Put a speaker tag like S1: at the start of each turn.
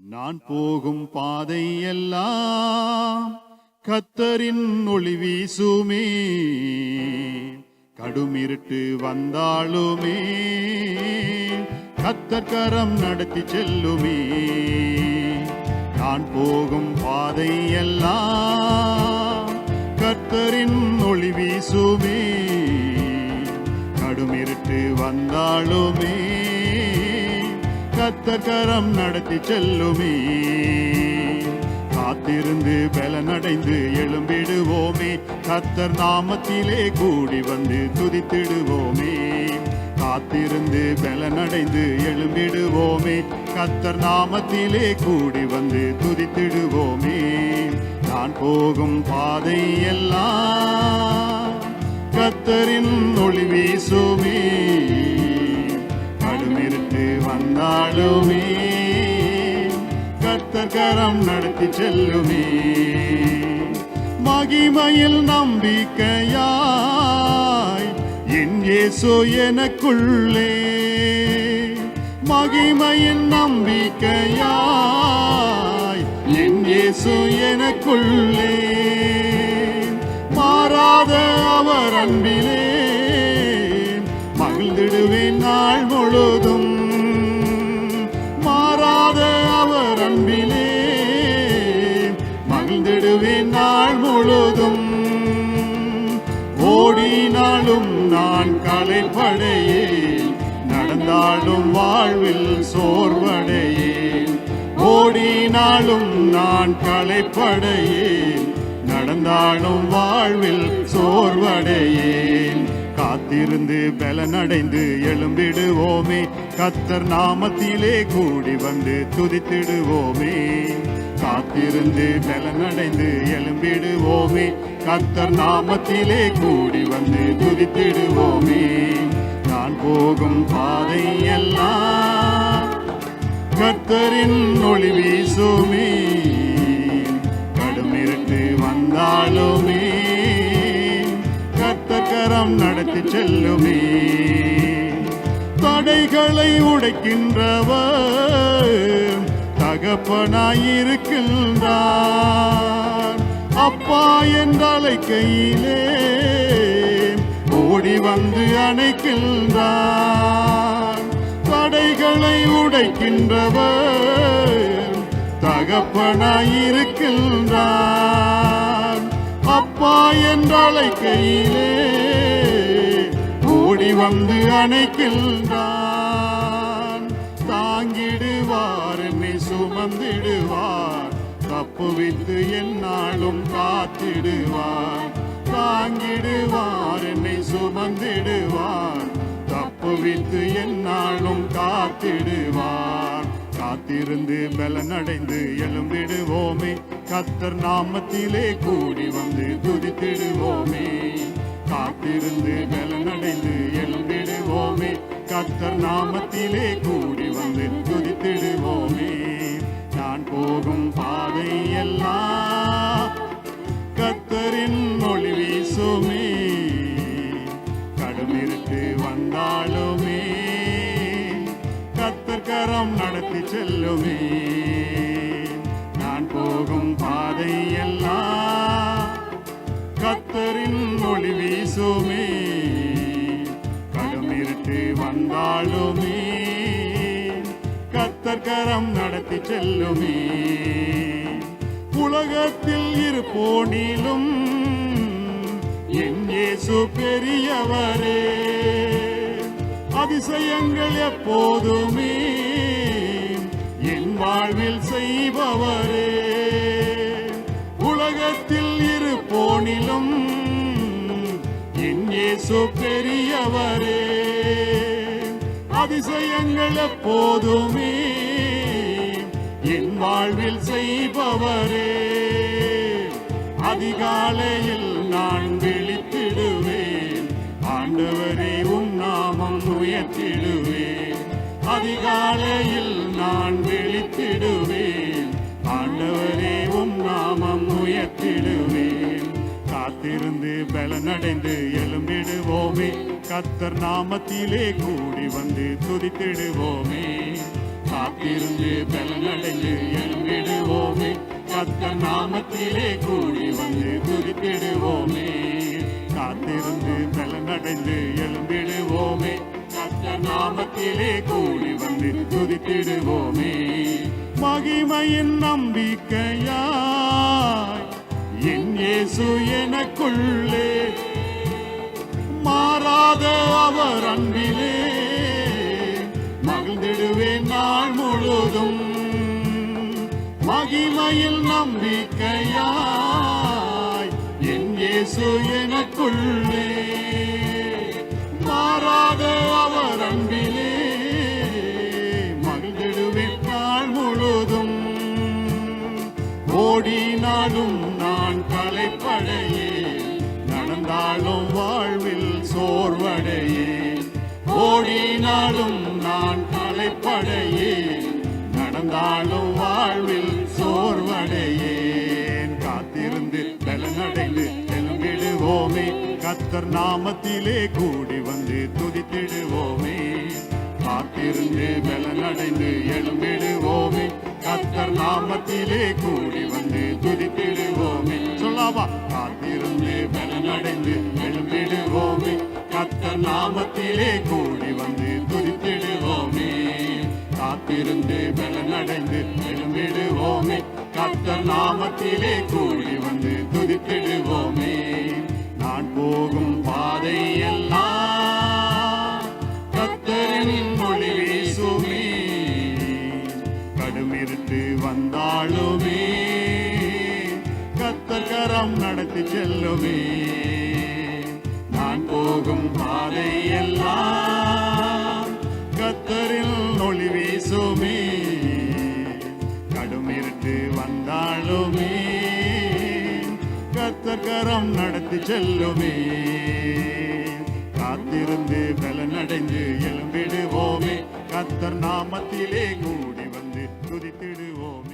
S1: நான் போகும் பாதை எல்லாம் கர்த்தரின் ஒளி வீசுமே. கடுமிருட்டு வந்தாலுமே கர்த்தர் கரம் நடத்தி செல்லுமே. நான் போகும் பாதை எல்லாம் கர்த்தரின் ஒளி வீசுமே. கடுமிருட்டு வந்தாலுமே கர்த்தர் கரம் நடத்தி செல்லுமே. காத்திருந்து பலனடைந்து எழும்பிடுவோமே. கர்த்தர் நாமத்திலே கூடி வந்து துதித்திடுவோமே. காத்திருந்து பலனடைந்து எழும்பிடுவோமே. கர்த்தர் நாமத்திலே கூடி வந்து துதித்திடுவோமே. நான் போகும் பாதை எல்லாம் கர்த்தரின் ஒளி வீசுமே. கடுமிருட்டு வந்தாலுமே கர்த்தர் கரம் நடத்தி செல்லுமே. மகிமையில் நம்பிக்கையாய் என் இயேசு எனக்குள்ளே. மகிமையில் நம்பிக்கையாய் என் இயேசு எனக்குள்ளே. மாறாத அவர் அன்பிலே மகிழ்ந்திடுவேன் நாள் முழுதும். மாறாத அவர் அன்பிலே மகிழ்ந்திடுவேன் நாள் முழுதும். ஓடினாலும் நான் களைப்படையேன், நடந்தாலும் வாழ்வில் சோர்வடையேன். ஓடினாலும் நான் களைப்படையேன், நடந்தாலும் வாழ்வில் சோர்வடையேன். காத்திருந்து பலனடைந்து எழும்பிடுவோமே. கர்த்தர் நாமத்திலே கூடி வந்து துதித்திடுவோமே. காத்திருந்து பலனடைந்து எழும்பிடுவோமே. கர்த்தர் நாமத்திலே கூடி வந்து துதித்திடுவோமே. நான் போகும் பாதை எல்லாம் கர்த்தரின் ஒளி வீசுமே. கடுமிருட்டு வந்தாலுமே கர்த்தர் கரம் நடத்தி செல்லுமே. தடைகளை உடைக்கின்றவர் தகப்பனாயிருக்கின்றார். அப்பா என்ற அழைக்கையிலே ஓடி வந்து அணைக்கின்றார். தடைகளை உடைக்கின்றவர் தகப்பனாயிருக்கின்றார். அப்பா என்ற அழைக்கையிலே ஓடி வந்து அணைக்கின்றான். தாங்கிடுவார், என்னை சுமந்திடுவார், தப்புவித்து எந்நாளும் காத்திடுவார். தாங்கிடுவார், என்னை சுமந்திடுவார், தப்புவித்து எந்நாளும் காத்திடுவார். காத்திருந்து பலனடைந்து எழும்பிடுவோமே. கர்த்தர் நாமத்திலே கூடி வந்து துதித்திடுவோமே. காத்திருந்து பலனடைந்து எழும்பிடுவோமே. கர்த்தர் நாமத்திலே கூடி வந்து துதித்திடுவோமே. நான் போகும் பாதை எல்லாம் கர்த்தரின் ஒளி வீசுமே. கடுமிருட்டு வந்தாலுமே கர்த்தர் கரம் நடத்தி செல்லுமே. நான் போகும் பாதை எல்லாம் கர்த்தரின் ஒளி வீசுமே. கடுமிருட்டு வந்தாலுமே கர்த்தர் கரம் நடத்தி செல்லுமே. உலகத்தில் இருப்போனிலும் என் இயேசு பெரியவரே. அதிசயங்கள் எப்போதுமே என் வாழ்வில் செய்பவரே. உலகத்தில் இருப்போனிலும் என் இயேசு பெரியவரே. அதிசயங்கள் எப்போதுமே என் வாழ்வில் செய்பவரே. அதிகாலையில் நான் விழித்திடுவேன், ஆண்டவரே உம் நாமம் உயர்த்திடுவேன். அதிகாலையில் நான் விழித்திடுவேன், ஆண்டவரே உம் நாமம் உயர்த்திடுவேன். காத்திருந்து பலனடைந்து எழும்பிடுவோமே. கர்த்தர் நாமத்திலே கூடி வந்து துதித்திடுவோமே. காத்திருந்து பலனடைந்து கர்த்தர் நாமத்திலே கூடி வந்து துதித்திடுவோமே. காத்திருந்து பலனடைந்து எழும்பிடுவோமே. கர்த்தர் நாமத்திலே கூடி வந்து துதித்திடுவோமே. மகிமையின் நம்பிக்கையாய் என் இயேசு எனக்குள்ளே, மாறாத அவர் அன்பிலே மகிழ்ந்திடுவேன் நாள் முழுதும். மகிமையில் நம்பிக்கையாய் என் இயேசு எனக்குள்ளே, மாறாத அவர் அன்பிலே மகிழ்ந்திடுவேன் நாள் முழுதும். ஓடினாலும் நான் களைப்படையே, நடந்தாலும் வாழ்வில் சோர்வடையே. ஓடினாலும் நான் களைப்படையே, நடந்தாலும் வாழ்வில் சோர்வடையேன். காத்திருந்து பலனடைந்து எழும்பிடுவோமே. கர்த்தர் நாமத்திலே கூடி வந்து துதித்திடுவோமே. காத்திருந்து பலனடைந்து எழும்பிடுவோமே. கர்த்தர் நாமத்திலே கூடி வந்து துதித்திடுவோமே. சொல்லவா? காத்திருந்து பலனடைந்து எழும்பிடுவோமே. கர்த்தர் நாமத்திலே கூடி வந்து துதித்திடுவோமே. காத்திருந்து பலனடைந்து எழும்பிடுவோமே. கர்த்தர் நாமத்திலே கூடி வந்து துதித்திடுவோமே. நான் போகும் பாதையெல்லாம் கர்த்தரின் மொழி வீசுமே. கடுமிருட்டு வந்தாலுமே கர்த்தர் கரம் நடத்தி செல்லுமே. நான் போகும் பாதையெல்லாம் கர்த்தரில் ஒளி வீசுமே. கடுமிருட்டு வந்தாலுமே கர்த்தர் கரம் நடத்தி செல்லுமே. காத்திருந்து பலனடைந்து எழும்பிடுவோமே. கர்த்தர் நாமத்திலே கூடி வந்து துதித்திடுவோமே.